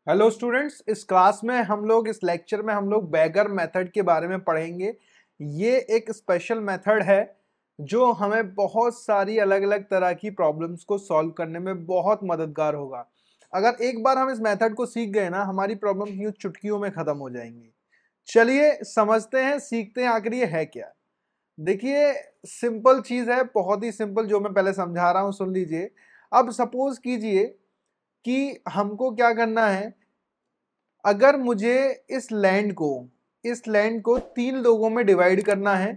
Hello students, इस class में इस लेक्चर में हम लोग बैगर मेथड के बारे में पढ़ेंगे। ये एक स्पेशल मेथड है जो हमें बहुत सारी अलग अलग तरह की प्रॉब्लम्स को सॉल्व करने में बहुत मददगार होगा। अगर एक बार हम इस मेथड को सीख गए ना, हमारी प्रॉब्लम यूं चुटकियों में खत्म हो जाएंगी। चलिए समझते हैं, सीखते हैं आखिर ये है क्या। देखिए, सिंपल चीज है, बहुत ही सिंपल। जो मैं पहले समझा रहा हूं सुन लीजिए। अब सपोज कीजिए कि हमको क्या करना है। अगर मुझे इस लैंड को 3 लोगों में डिवाइड करना है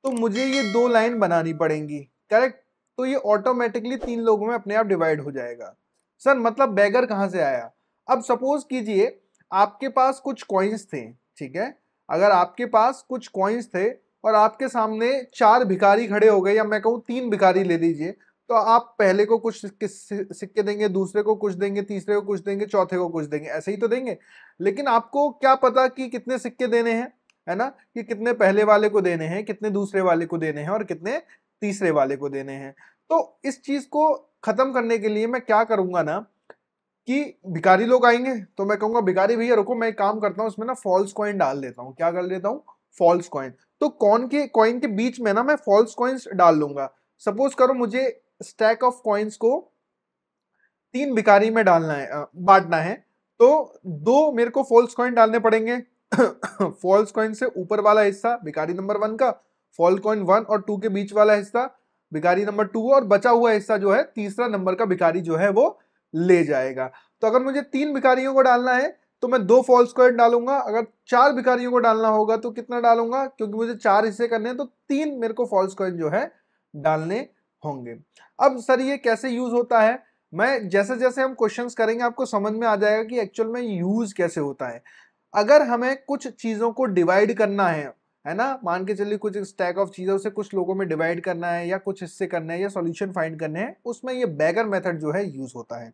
तो मुझे ये 2 लाइन बनानी पड़ेंगी। करेक्ट। तो ये ऑटोमेटिकली 3 लोगों में अपने आप डिवाइड हो जाएगा। सर मतलब बैगर कहाँ से आया? अब सपोज कीजिए आपके पास कुछ कॉइन्स थे, ठीक है। अगर आपके पास कुछ कॉइन्स थे और आपके सामने 4 भिखारी खड़े हो गए, या मैं कहूँ 3 भिखारी ले लीजिए, तो आप पहले को कुछ सिक्के देंगे, दूसरे को कुछ देंगे, तीसरे को कुछ देंगे, चौथे को कुछ देंगे, ऐसे ही तो देंगे। लेकिन आपको क्या पता कि कितने सिक्के देने हैं, है ना, कि कितने पहले वाले को देने हैं, कितने दूसरे वाले को देने हैं और कितने तीसरे वाले को देने हैं। तो इस चीज को खत्म करने के लिए मैं क्या करूंगा ना, कि भिखारी लोग आएंगे तो मैं कहूंगा भिखारी भैया रुको, मैं एक काम करता हूँ, इसमें ना फॉल्स कॉइन डाल देता हूँ। क्या कर देता हूँ? False coin. तो कॉइन के बीच में ना मैं फॉल्स कॉइन्स डाल लूंगा। सपोज करो मुझे स्टैक ऑफ कॉइन्स को 3 भिखारी में डालना है, बांटना है। तो 2 मेरे को फॉल्स कॉइन डालने पड़ेंगे। फॉल्स कॉइन से ऊपर वाला हिस्सा भिखारी नंबर 1 का, फॉल्स कॉइन 1 और 2 के बीच वाला हिस्सा भिखारी नंबर 2, और बचा हुआ हिस्सा जो है तीसरा नंबर का भिखारी जो है वो ले जाएगा। तो अगर मुझे 3 भिखारियों को डालना है तो मैं 2 फॉल्स कॉइन डालूंगा। अगर 4 भिखारियों को डालना होगा तो कितना डालूंगा, क्योंकि मुझे 4 हिस्से करने हैं तो 3 मेरे को फॉल्स कॉइन जो है डालने होंगे। अब सर ये कैसे यूज होता है? मैं जैसे जैसे हम क्वेश्चंस करेंगे आपको समझ में आ जाएगा कि एक्चुअल में यूज कैसे होता है। अगर हमें कुछ चीजों को डिवाइड करना है ना, मान के चलिए कुछ स्टैक ऑफ चीजों से कुछ लोगों में डिवाइड करना है, या कुछ हिस्से करने हैं, या सॉल्यूशन फाइंड करने हैं, उसमें ये बैगर मेथड जो है यूज होता है।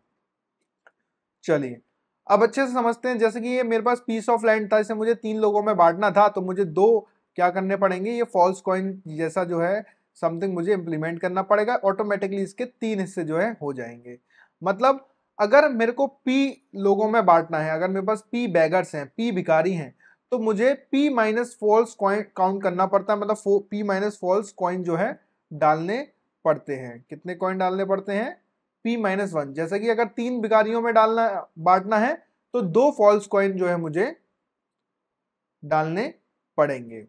चलिए अब अच्छे से समझते हैं। जैसे कि ये मेरे पास पीस ऑफ लैंड था, इसे मुझे 3 लोगों में बांटना था, तो मुझे 2 क्या करने पड़ेंगे, ये फॉल्स कॉइन जैसा जो है समथिंग मुझे इंप्लीमेंट करना पड़ेगा। ऑटोमेटिकली इसके 3 हिस्से जो है हो जाएंगे। मतलब अगर मेरे को P लोगों में बांटना है, अगर मेरे पास P बैगर्स हैं, P भिखारी हैं, तो मुझे P minus false coin count करना पड़ता है। मतलब P माइनस फॉल्स कॉइन जो है डालने पड़ते हैं। कितने कॉइन डालने पड़ते हैं? P-1। जैसे कि अगर 3 भिखारियों में डालना बांटना है तो 2 फॉल्स कॉइन जो है मुझे डालने पड़ेंगे।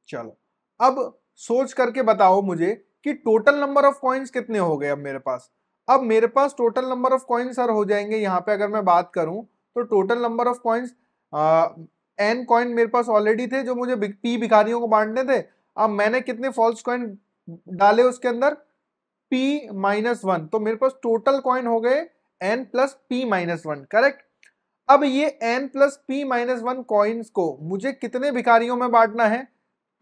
चलो अब सोच करके बताओ मुझे कि टोटल नंबर ऑफ कॉइन्स कितने हो गए अब मेरे पास। अब मेरे पास total number of coins sir हो जाएंगे, यहाँ पे अगर मैं बात करूं तो total number of coins n coin मेरे पास ऑलरेडी थे जो मुझे P भिखारियों को बांटने थे। अब मैंने कितने फॉल्स कॉइन डाले उसके अंदर? P-1। तो मेरे पास टोटल कॉइन हो गए n प्लस P-1। करेक्ट। अब ये n प्लस P-1 कॉइन्स को मुझे कितने भिखारियों में बांटना है?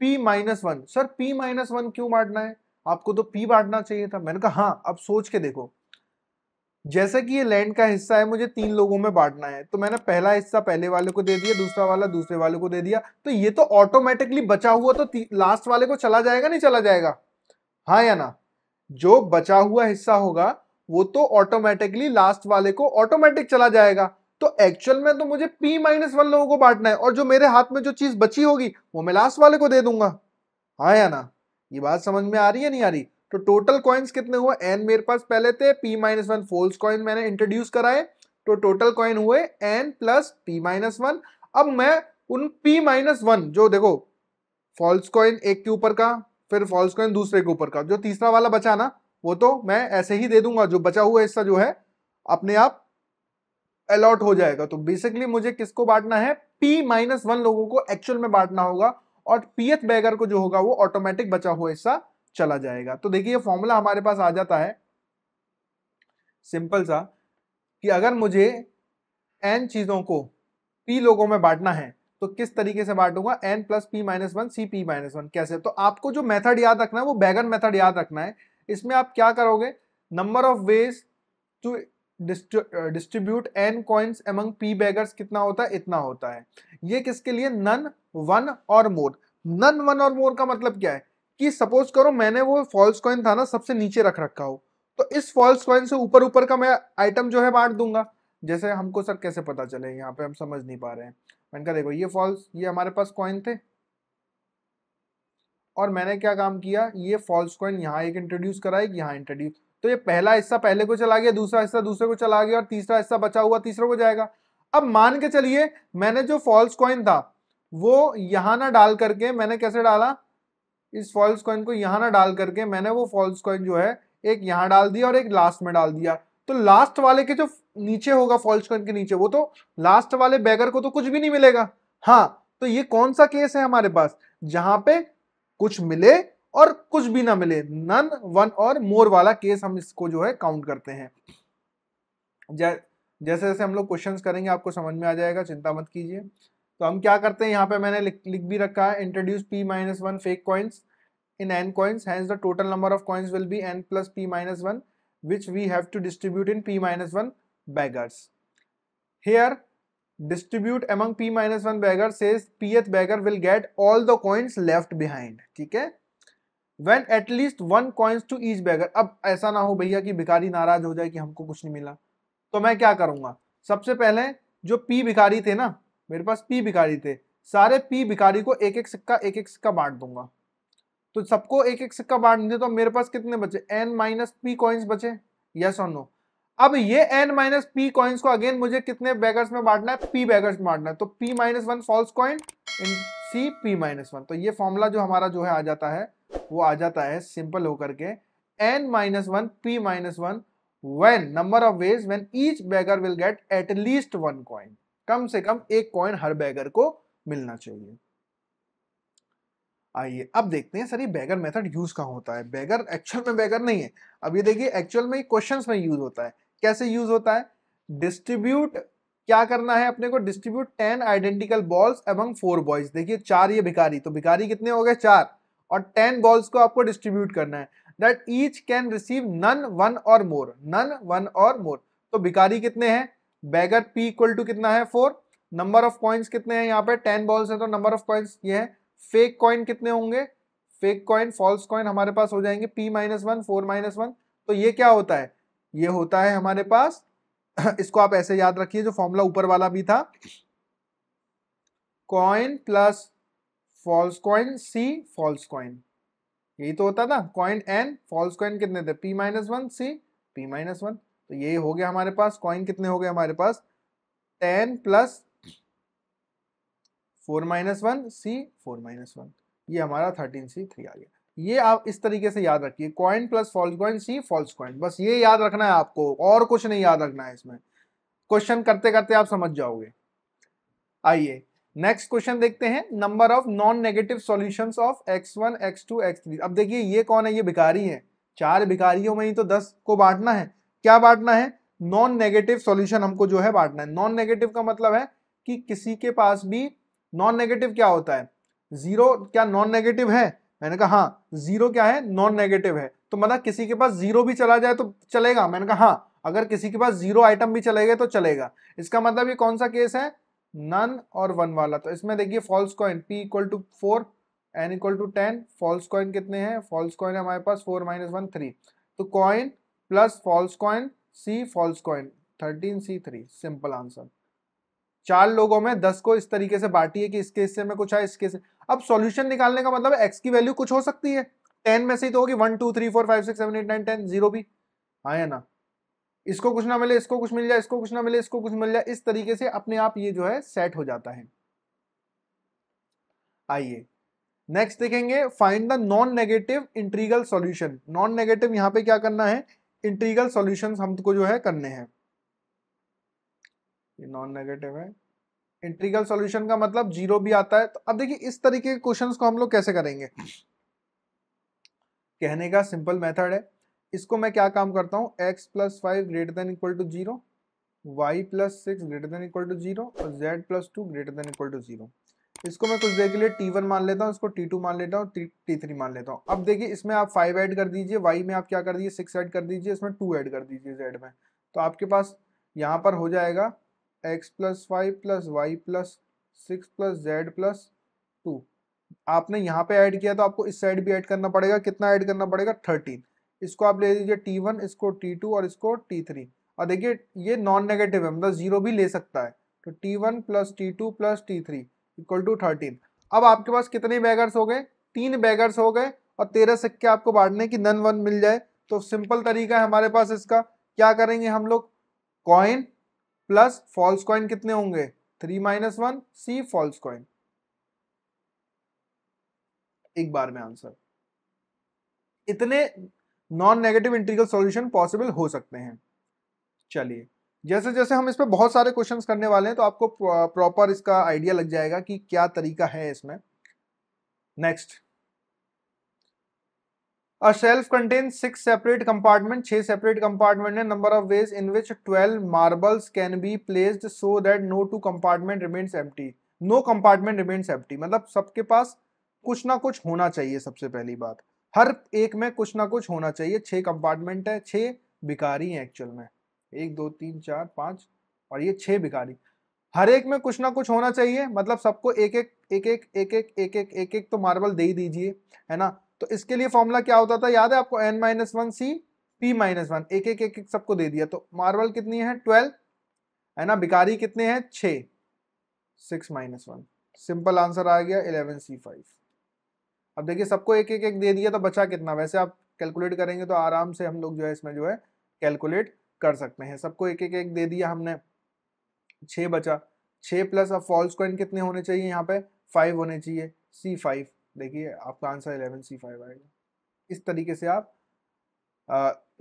P-1। सर P-1 क्यों बांटना है? आपको तो P बांटना चाहिए था। मैंने कहा हाँ, अब सोच के देखो। जैसे कि ये लैंड का हिस्सा है, मुझे 3 लोगों में बांटना है, तो मैंने पहला हिस्सा पहले वाले को दे दिया, दूसरा वाला दूसरे वाले को दे दिया, तो ये तो ऑटोमेटिकली बचा हुआ तो लास्ट वाले को चला जाएगा, नहीं चला जाएगा? हाँ या ना? जो बचा हुआ हिस्सा होगा वो तो ऑटोमेटिकली लास्ट वाले को ऑटोमेटिक चला जाएगा। तो एक्चुअल में तो मुझे P-1 लोगों को बांटना है, और जो मेरे हाथ में जो चीज बची होगी वो मैं लास्ट वाले को दे दूंगा। हाँ या ना? ये बात समझ में आ रही है नहीं आ रही? तो टोटल कॉइन्स कितने हुए? n मेरे पास पहले थे, P-1 फॉल्स कॉइन मैंने इंट्रोड्यूस कराए, तो टोटल कॉइन हुए n प्लस P-1। अब मैं उन P-1 जो देखो, फॉल्स कॉइन एक के ऊपर का, फिर फॉल्स कॉइन दूसरे के ऊपर का, जो तीसरा वाला बचा ना, वो तो मैं ऐसे ही दे दूंगा। जो बचा हुआ हिस्सा जो है अपने आप अलॉट हो जाएगा। तो बेसिकली मुझे किसको बांटना है? P-1 लोगों को एक्चुअल में बांटना होगा, और पीएथ बैगर को जो होगा वो ऑटोमेटिक बचा हुआ हिस्सा चला जाएगा। तो देखिए फॉर्मूला हमारे पास आ जाता है सिंपल सा, कि अगर मुझे n चीजों को P लोगों में बांटना है तो किस तरीके से बांटूंगा? n plus P-1 C P-1। कैसे? तो आपको जो मेथड याद रखना है वो बैगर मेथड याद रखना है। इसमें आप क्या करोगे? Number of ways to distribute n coins among P beggars कितना होता है? इतना होता है। ये किसके लिए? नन, वन और मोर। नन, वन और मोर का मतलब क्या है? कि सपोज करो मैंने वो फॉल्स कॉइन था ना सबसे नीचे रख रखा हो, तो इस फॉल्स कॉइन से ऊपर ऊपर का मैं आइटम जो है बांट दूंगा। जैसे हमको सर कैसे पता चले, यहाँ पे हम समझ नहीं पा रहे हैं। मैंने कहा देखो ये फॉल्स, ये हमारे पास कॉइन थे और मैंने क्या काम किया, ये फॉल्स कॉइन यहाँ एक इंट्रोड्यूस करा, एक यहाँ इंट्रोड्यूस, तो ये पहला हिस्सा पहले को चला गया, दूसरा हिस्सा दूसरे को चला गया और तीसरा हिस्सा बचा हुआ तीसरे को जाएगा। अब मान के चलिए मैंने जो फॉल्स कॉइन था वो यहाँ ना डाल करके, मैंने कैसे डाला, इस फॉल्स कॉइन को यहाँ ना डाल करके मैंने वो फॉल्स कॉइन जो है एक यहाँ डाल दिया और एक लास्ट में डाल दिया। तो लास्ट वाले के जो नीचे होगा फॉल्स कॉइन के नीचे, वो तो लास्ट वाले बैगर को तो कुछ भी नहीं मिलेगा। हाँ, तो ये कौन सा केस है हमारे पास, जहां पे कुछ मिले और कुछ भी ना मिले, नन वन और मोर वाला केस हम इसको जो है काउंट करते हैं। जैसे जैसे हम लोग क्वेश्चंस करेंगे आपको समझ में आ जाएगा, चिंता मत कीजिए। तो हम क्या करते हैं, यहाँ पे मैंने लिख भी रखा है, introduce p-1 fake coins in n coins, hence the total number of coins will be n plus p-1, which we have to distribute in p-1 beggars. Here distribute among p-1 beggars says pth beggar will get all the coins left behind, ठीक है, when at least one coins to each beggar। अब ऐसा ना हो भैया कि भिखारी नाराज हो जाए कि हमको कुछ नहीं मिला, तो मैं क्या करूंगा, सबसे पहले जो p भिखारी थे ना, मेरे पास p भिखारी थे, सारे p भिखारी को एक एक सिक्का बांट दूंगा। तो सबको एक एक सिक्का बांट दिया, तो मेरे पास कितने बचे, n माइनस पी कॉइन्स बचे, यस और नो। अब ये n माइनस पी कॉइन्स को अगेन मुझे कितने बैगर्स में बांटना है, p बैगर्स में बांटना है, तो p-1 false coin in c p-1। तो ये फॉर्मूला जो हमारा जो है आ जाता है, वो आ जाता है सिंपल होकर के n-1 p-1 when number of ways when each beggar will get at least one coin, कम से कम एक कॉइन हर बैगर को मिलना चाहिए। आइए अब देखते हैं सर ये बैगर मेथड यूज कहाँ होता है। बैगर एक्चुअल में बैगर नहीं है, अब ये देखिए एक्चुअल में क्वेश्चंस में यूज होता है। कैसे यूज होता है, डिस्ट्रीब्यूट, क्या करना है अपने को, distribute 10 identical balls among 4 boys. देखिए 4 ये भिखारी, तो भिखारी कितने हो गए 4, और 10 बॉल्स को आपको डिस्ट्रीब्यूट करना है, that each can receive none one और मोर, नन वन और मोर। तो भिखारी कितने हैं, बैगर p इक्वल टू कितना है 4, नंबर ऑफ कॉइन्स कितने हैं, यहाँ पे 10 बॉल्स है तो नंबर ऑफ कॉइन्स ये है। फेक कॉइन कितने होंगे, फेक कॉइन फॉल्स कॉइन हमारे पास हो जाएंगे p-1 4-1। तो ये क्या होता है, ये होता है हमारे पास इसको आप ऐसे याद रखिए, जो फॉर्मूला ऊपर वाला भी था, coin plus false coin c false coin, यही तो होता था, कॉइन n फॉल्स कॉइन कितने थे p-1 c p-1। तो ये हो गया हमारे पास, कॉइन कितने हो गए हमारे पास 10 प्लस 4-1 c 4-1, ये हमारा 13c3 आ गया। ये आप इस तरीके से याद रखिए, coin plus false coin c false coin, बस ये याद रखना है आपको, और कुछ नहीं याद रखना है इसमें, क्वेश्चन करते करते आप समझ जाओगे। आइए नेक्स्ट क्वेश्चन देखते हैं, number of non negative solutions of x1 x2 x3। अब देखिए ये कौन है, ये भिखारी है, 4 भिखारियों में ही तो 10 को बांटना है। क्या बांटना है, नॉन नेगेटिव सॉल्यूशन हमको जो है बांटना है। नॉन नेगेटिव का मतलब है कि किसी के पास भी, नॉन नेगेटिव क्या होता है, जीरो क्या नॉन नेगेटिव है, मैंने कहा हाँ, जीरो क्या है नॉन नेगेटिव है, तो मतलब किसी के पास जीरो भी चला जाए तो चलेगा, मैंने कहा हाँ, अगर किसी के पास जीरो आइटम भी चलेगा तो चलेगा। इसका मतलब ये कौन सा केस है, नन और वन वाला। तो इसमें देखिए false coin p equal to 4 n equal to 10, false coin कितने हैं, फॉल्स कॉइन हमारे पास 4-1 3, तो coin plus false coin c false coin 13c3, simple answer. 4 लोगों में 10 को इस तरीके से बांटिए कि इसके हिस्से में कुछ है, इसके से। अब सॉल्यूशन निकालने का मतलब x की वैल्यू कुछ हो सकती है, 10 में से ही तो होगी, 1 2 3 4 5 6 7 8 9 10, जीरो भी, हाँ या ना, इसको कुछ ना मिले इसको कुछ मिल जाए, इसको कुछ ना मिले इसको कुछ मिल जाए, इस तरीके से अपने आप ये जो है सेट हो जाता है। आइए नेक्स्ट देखेंगे, find the non negative integral solution. Non negative यहां पे क्या करना है, इंटीग्रल सॉल्यूशंस हमको जो है करने हैं, ये नॉन नेगेटिव है। इंटीग्रल सॉल्यूशन का मतलब जीरो भी आता है। तो अब देखिए इस तरीके के क्वेश्चंस को हम लोग कैसे करेंगे, कहने का सिंपल मेथड है, इसको मैं क्या काम करता हूं, x plus 5 greater than equal to 0, y plus 6 greater than equal to 0 और z plus 2 greater than equal to 0। इसको मैं कुछ देर के लिए t1 मान लेता हूँ, इसको t2 मान लेता हूँ, t3 मान लेता हूँ। अब देखिए इसमें आप 5 ऐड कर दीजिए, y में आप क्या कर दीजिए 6 ऐड कर दीजिए, इसमें 2 ऐड कर दीजिए z में, तो आपके पास यहाँ पर हो जाएगा x plus 5 plus y plus 6 plus z plus 2। आपने यहाँ पे ऐड किया तो आपको इस साइड भी ऐड करना पड़ेगा, कितना ऐड करना पड़ेगा 13। इसको आप ले लीजिए t1, इसको t2 और इसको t3। और देखिए ये नॉन नेगेटिव है, मतलब 0 भी ले सकता है, तो T1 plus T2 plus T3 equal to 13। अब आपके पास कितने बैगर्स हो गए, 3 बैगर्स हो गए, और 13 सिक्के आपको बांटने की नन वन मिल जाए। तो सिंपल तरीका है हमारे पास इसका, क्या करेंगे हम लोग, कॉइन प्लस फॉल्स कॉइन कितने होंगे, 3 माइनस 1 सी फॉल्स कॉइन, एक बार में आंसर। इतने non negative integral solution possible हो सकते हैं। चलिए जैसे जैसे हम इस पे बहुत सारे क्वेश्चंस करने वाले हैं तो आपको प्रॉपर इसका आइडिया लग जाएगा कि क्या तरीका है इसमें। Next, A shelf contains 6 separate compartments, 6 separate compartment है, number of ways in which 12 marbles can be placed so that no two compartment remains empty, no compartment remains empty, मतलब सबके पास कुछ ना कुछ होना चाहिए। सबसे पहली बात, हर एक में कुछ ना कुछ होना चाहिए। 6 कंपार्टमेंट है, 6 भिखारी हैं एक्चुअल में, 1 2 3 4 5 और ये 6 भिखारी, हर एक में कुछ ना कुछ होना चाहिए, मतलब सबको एक एक एक एक एक एक एक एक एक एक तो मार्बल दे ही दीजिए, है ना। तो इसके लिए फॉर्मूला क्या होता था, याद है आपको, n-1 सी p-1, एक एक एक एक सबको दे दिया, तो मार्बल कितनी है 12, है ना, भिखारी कितने हैं 6, 6-1, सिंपल आंसर आ गया 11C5। अब देखिए सबको एक एक एक दे दिया तो बचा कितना, वैसे आप कैलकुलेट करेंगे तो आराम से हम लोग जो है इसमें जो है कैलकुलेट कर सकते हैं। सबको एक एक एक दे दिया हमने, 6 बचा, 6 प्लस अब फॉल्स कॉइन कितने होने चाहिए, यहाँ पे 5 होने चाहिए, C5, देखिए आपका आंसर 11C5 आएगा। इस तरीके से आप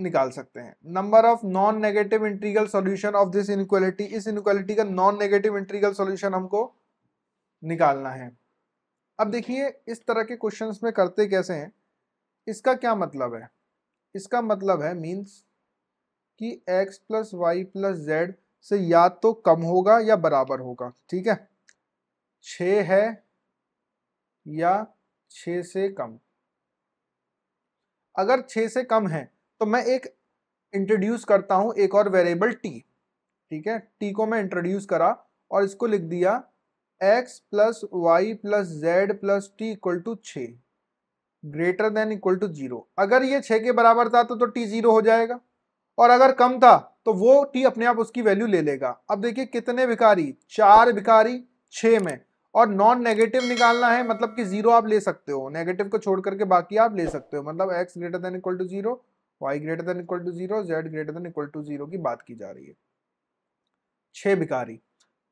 निकाल सकते हैं। Number of non negative integral solution of this inequality, इस इनइक्वालिटी का नॉन नेगेटिव इंटीग्रल सॉल्यूशन हमको निकालना है। अब देखिए इस तरह के क्वेश्चंस में करते कैसे हैं, इसका क्या मतलब है, इसका मतलब है मीन्स कि x plus y plus z से या तो कम होगा या बराबर होगा, ठीक है, 6 है या 6 से कम। अगर 6 से कम है तो मैं एक इंट्रोड्यूस करता हूं एक और वेरिएबल t, ठीक है, t को मैं इंट्रोड्यूस करा और इसको लिख दिया x plus y plus z plus t equal to 6 greater than equal to 0। अगर ये 6 के बराबर था तो t 0 हो जाएगा, और अगर कम था तो वो t अपने आप उसकी वैल्यू ले लेगा। अब देखिए कितने भिखारी, 4 भिखारी 6 में, और नॉन नेगेटिव निकालना है, मतलब कि 0 आप ले सकते हो, नेगेटिव को छोड़ करके बाकी आप ले सकते हो, मतलब x greater than equal to 0, y greater than equal to 0, z greater than equal to 0 की बात की जा रही है। 6 भिखारी,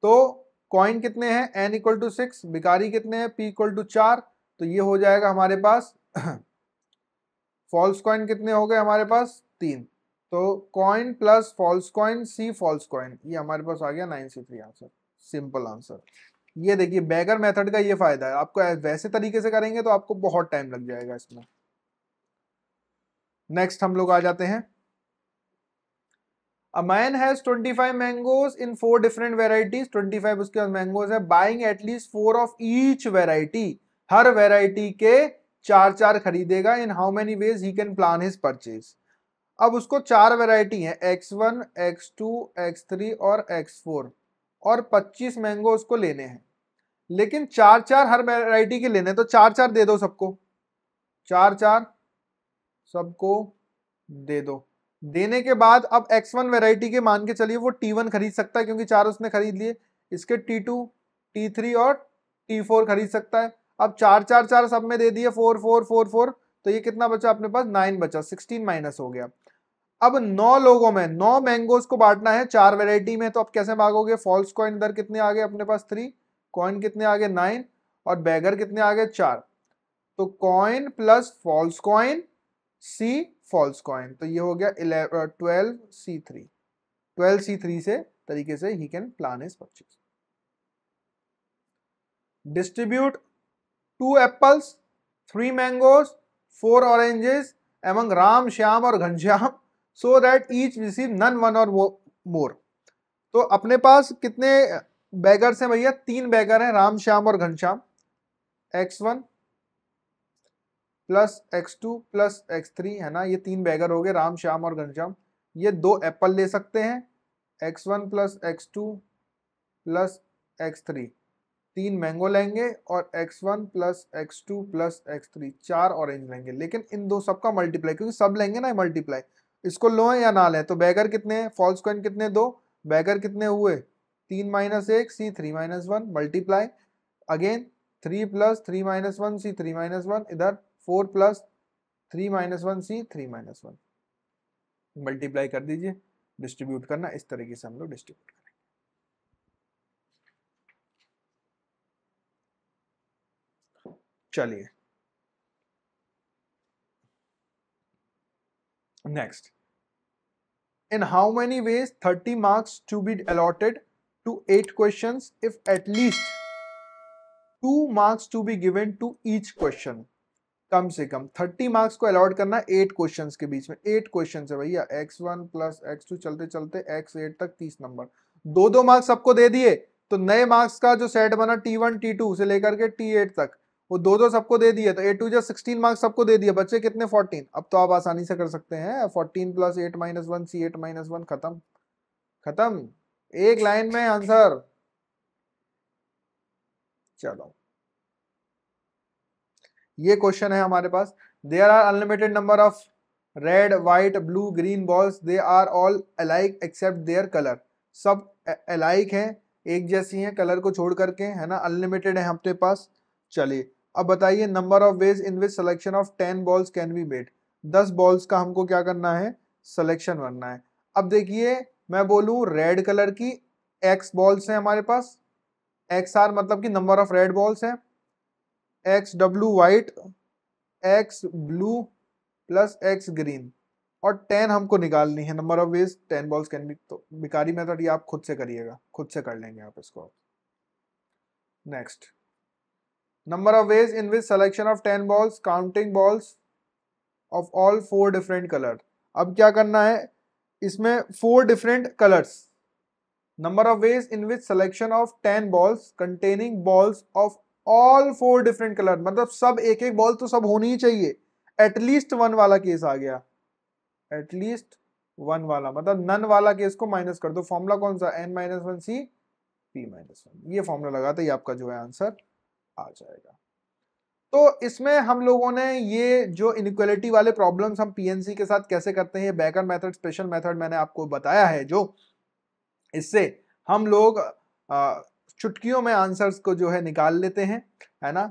तो कॉइन कितने हैं, n इक्वल टू 6, भिखारी कितने हैं, p इक्वल टू 4, तो ये हो जाएगा हमारे पास फॉल्स कॉइन कितने हो गए हमारे पास 3, तो कॉइन प्लस फॉल्स कॉइन सी फॉल्स कॉइन, ये हमारे पास आ गया 9C3 आंसर, सिंपल आंसर। ये देखिए बैगर मेथड का ये फायदा है, आपको वैसे तरीके से करेंगे तो आपको बहुत टाइम लग जाएगा इसमें। नेक्स्ट हम लोग आ जाते हैं, A man has 25 mangoes in 4 different varieties, 25 उसके पास मैंगोज है, buying at least 4 of each variety, her variety के 4 खरीदेगा, in how many ways he can plan his purchase। अब उसको 4 वैरायटी है, X1, X2, X3 और X4, और 25 मैंगो उसको लेने हैं, लेकिन 4 हर वैरायटी के लेने, तो 4 दे दो सबको, 4 सबको दे दो। देने के बाद अब X1 वैरायटी के मान के चलिए वो T1 खरीद सकता है क्योंकि 4 उसने खरीद लिए, इसके T2, T3 और T4 खरीद सकता है। अब 4 सब में दे दिए, 4 तो ये कितना बचा अपने पास, 9 बचा, 16 माइनस हो गया। अब 9 लोगों में 9 मैंगोज को बांटना है 4 वैरायटी में, तो अब कैसे भागोगे, फॉल्स कॉइन इधर कितने आ गए अपने पास 3, कॉइन कितने आ गए 9, और बैगर कितने आ गए 4, तो कॉइन प्लस फॉल्स कॉइन सी फॉल्स कॉइन, तो ये हो गया 12C3, 12C3 से तरीके से he can plan his purchase. Distribute 2 apples, 3 mangoes, 4 oranges among Ram, Shyam और Ghanshyam so that each receive none, one or more। तो अपने पास कितने बैगर्स हैं भैया, 3 बैगर हैं, राम, श्याम और Ghanshyam, X1 plus X2 plus X3, है ना, ये 3 बैगर हो गए राम, श्याम और घनश्याम। ये 2 एप्पल ले सकते हैं, X1 plus X2 plus X3, 3 mango लेंगे, और X1 plus X2 plus X3 4 orange लेंगे, लेकिन इन दो सबका मल्टीप्लाई, क्योंकि सब लेंगे ना मल्टीप्लाई, इसको लो या ना लें? तो बैगर कितने हैं, फॉल्स कॉइन कितने, 2, बैगर कितने हुए, 3 - 1 सी 3 - 1 मल्टीप्लाई अगेन 3 + 3 - 1 सी 3 - 1 इधर 4 + 3 - 1 सी 3 - 1 मल्टीप्लाई कर दीजिए, डिस्ट्रीब्यूट करना, इस तरीके से हम लोग डिस्ट्रीब्यूट करेंगे। चलिए next, in how many ways 30 marks to be allotted to 8 questions if at least 2 marks to be given to each question? कम से कम 30 मार्क्स को अलॉट करना 8 क्वेश्चंस के बीच में। 8 क्वेश्चन है भैया, x1 + x2 चलते चलते x8 तक 30 नंबर, 2-2 मार्क्स सबको दे दिए, तो नए मार्क्स का जो सेट बना T1 T2 से लेकर के T8 तक, वो 2-2 सबको दे दिए, तो 8 2 16 मार्क्स सबको दे दिए, बच्चे कितने 14। अब तो आप आसानी से कर सकते हैं, 14 + 8 - 1 सी 8 - 1 खत्म, खत्म, एक लाइन में आंसर। चलो ये क्वेश्चन है हमारे पास, there are unlimited number of red white blue green balls, they are all alike except their colour, सब अलाइक हैं, एक जैसी हैं कलर को छोड़ करके, है ना, अनलिमिटेड है अपने पास। चलिए अब बताइए, number of ways in which selection of 10 balls can be made, 10 balls का हमको क्या करना है, सिलेक्शन करना है। अब देखिए मैं बोलूं रेड कलर की x बॉल्स हैं हमारे पास, XR मतलब कि नंबर ऑफ रेड बॉल्स हैं, XW white, x blue plus x green, और 10 हमको निकालनी है, number of veg 10 balls can be. तो बिकारी मेथड ये आप खुद से करिएगा, खुद से कर लेंगे आप इसको। Next, number of ways in which selection of 10 balls counting balls of all 4 different colour. अब क्या करना है, इसमें 4 different colours, number of ways in which selection of 10 balls containing balls of all 4 different colour, मतलब सब एक एक ball तो सब होनी ही चाहिए, एटलीस्ट 1 वाला केस आ गया, एटलीस्ट 1 वाला, मतलब नन वाला केस को माइनस कर दो। फॉर्मूला कौन सा, n - 1 c p - 1, ये फॉर्मूला लगाते ही आपका जो है आंसर आ जाएगा। तो इसमें हम लोगों ने ये जो इनइक्वालिटी वाले प्रॉब्लम्स हम पीएनसी के साथ कैसे करते हैं, बैकर मेथड, स्पेशल मेथड मैंने आपको बताया है, जो इससे हम लोग चुटकियों में आंसर्स को जो है निकाल लेते हैं, है ना।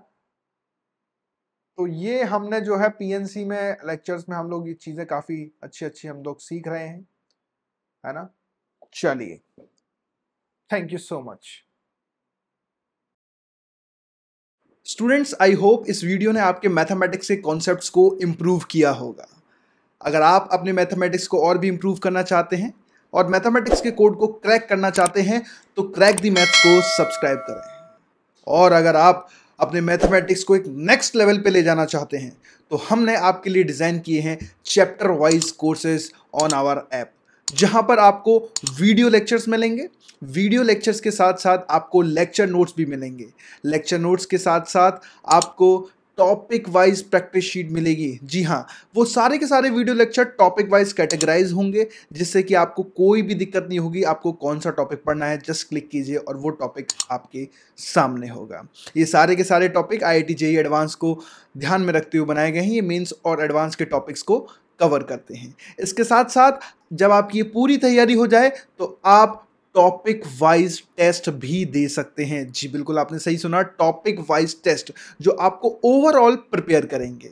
तो ये हमने जो है पीएनसी में लेक्चर्स में हम लोग ये चीजें काफी अच्छी अच्छी हम लोग सीख रहे हैं, है ना। चलिए, thank you so much students. I hope इस वीडियो ने आपके मैथमेटिक्स के कॉन्सेप्ट्स को इम्प्रूव किया होगा। अगर आप अपने मैथमेटिक्स को और भी इम्प्रूव करना चाहते हैं और मैथमेटिक्स के कोड को क्रैक करना चाहते हैं तो क्रैक द मैथ्स को सब्सक्राइब करें। और अगर आप अपने मैथमेटिक्स को एक नेक्स्ट लेवल पे ले जाना चाहते हैं तो हमने आपके लिए डिज़ाइन किए हैं chapter wise courses on our app, जहां पर आपको वीडियो लेक्चर्स मिलेंगे, वीडियो लेक्चर्स के साथ साथ आपको लेक्चर नोट्स भी मिलेंगे, लेक्चर नोट्स के साथ साथ आपको टॉपिक वाइज प्रैक्टिस शीट मिलेगी। जी हाँ, वो सारे के सारे video lecture topic wise categorize होंगे, जिससे कि आपको कोई भी दिक्कत नहीं होगी, आपको कौन सा टॉपिक पढ़ना है जस्ट क्लिक कीजिए और वो टॉपिक आपके सामने होगा। ये सारे के सारे टॉपिक IIT JEE एडवांस को ध्यान में रखते हुए बनाए गए हैं, ये मेंस और एडवांस के टॉपिक्स को कवर करते हैं। इसके साथ साथ जब आपकी ये पूरी तैयारी हो जाए तो आप टॉपिक वाइज टेस्ट भी दे सकते हैं। जी बिल्कुल, आपने सही सुना, टॉपिक वाइज टेस्ट जो आपको ओवरऑल प्रिपेयर करेंगे।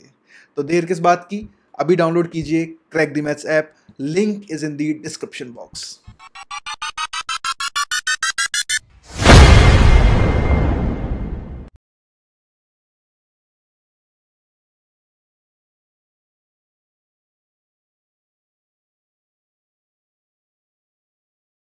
तो देर किस बात की, अभी डाउनलोड कीजिए crack the maths app, link is in the description box.